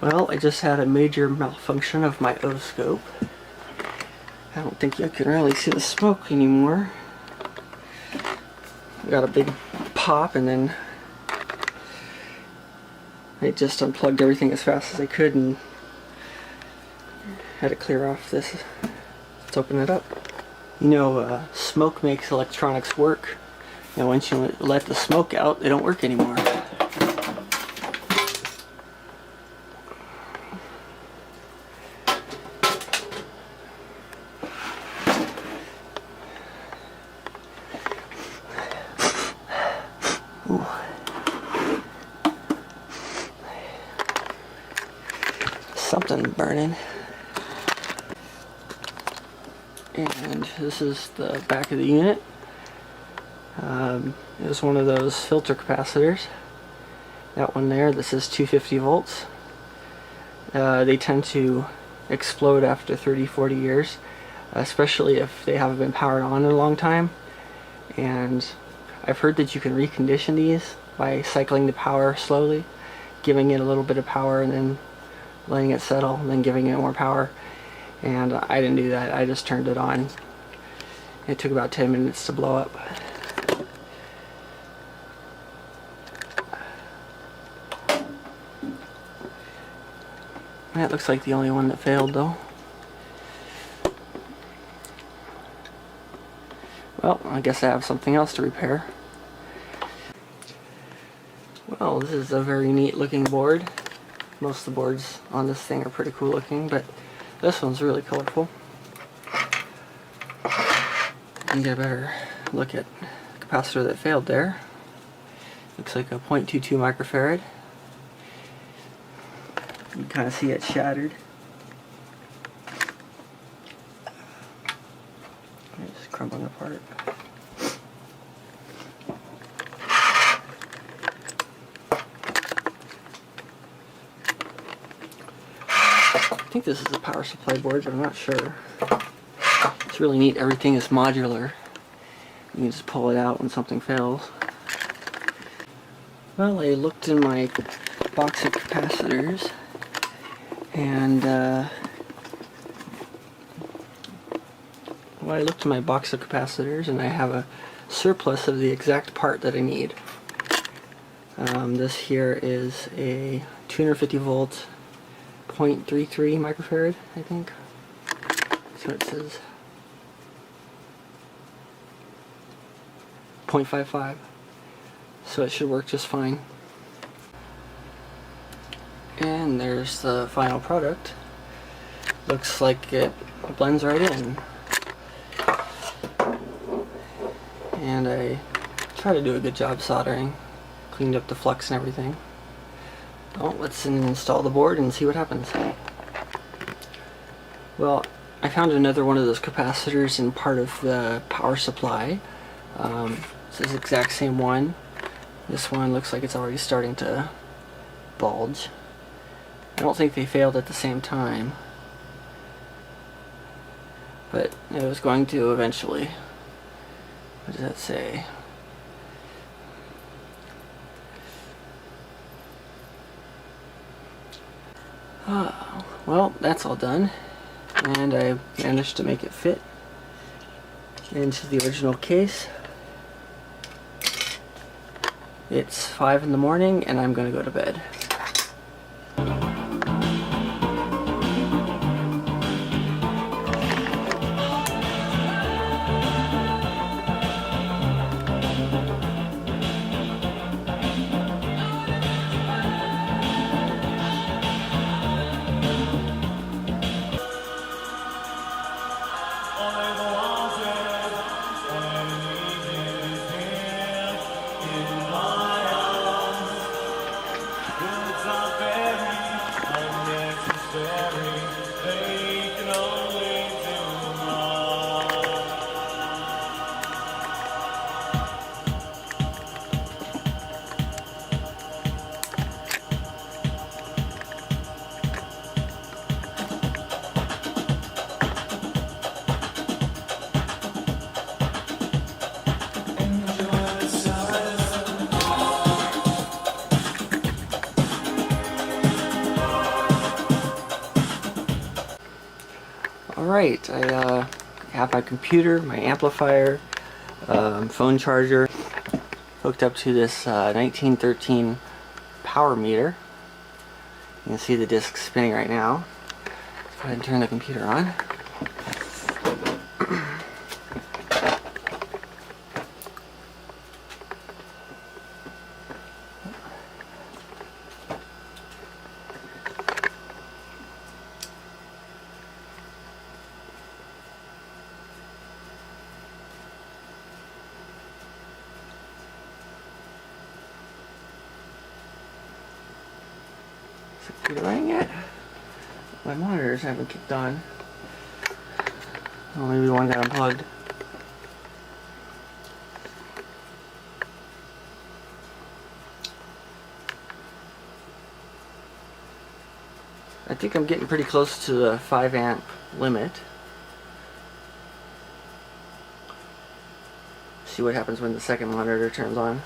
Well, I just had a major malfunction of my oscilloscope. I don't think you can really see the smoke anymore. I got a big pop and then I just unplugged everything as fast as I could and had to clear off this. Let's open it up. You know, smoke makes electronics work. And once you let the smoke out, they don't work anymore. Ooh. Something burning. And this is the back of the unit. It was one of those filter capacitors. That one there, this is 250 volts. They tend to explode after 30-40 years, especially if they haven't been powered on in a long time. And I've heard that you can recondition these by cycling the power slowly, giving it a little bit of power and then letting it settle, and then giving it more power. And I didn't do that. I just turned it on. It took about 10 minutes to blow up. That looks like the only one that failed though. Well, I guess I have something else to repair. Well, this is a very neat looking board. Most of the boards on this thing are pretty cool looking, but this one's really colorful. You get a better look at the capacitor that failed there. Looks like a 0.22 microfarad. You can kind of see it shattered. It's crumbling apart. I think this is a power supply board, but I'm not sure. It's really neat. Everything is modular. You can just pull it out when something fails. Well, I looked in my box of capacitors, and I have a surplus of the exact part that I need. This here is a 250 volt 0.33 microfarad, I think. That's what it says. 0.55. So it should work just fine. And there's the final product. Looks like it blends right in. And I tried to do a good job soldering. Cleaned up the flux and everything. Well, let's install the board and see what happens. Well, I found another one of those capacitors in part of the power supply. It's the exact same one. This one looks like it's already starting to bulge. I don't think they failed at the same time, but it was going to eventually. What does that say? Well, that's all done, and I managed to make it fit into the original case. It's 5 in the morning and I'm gonna go to bed. Alright, I have my computer, my amplifier, phone charger hooked up to this 1913 power meter. You can see the disc spinning right now. Let's go ahead and turn the computer on. Is the computer running yet? My monitors haven't kicked on. Oh, maybe one got unplugged. I think I'm getting pretty close to the 5 amp limit. See what happens when the second monitor turns on.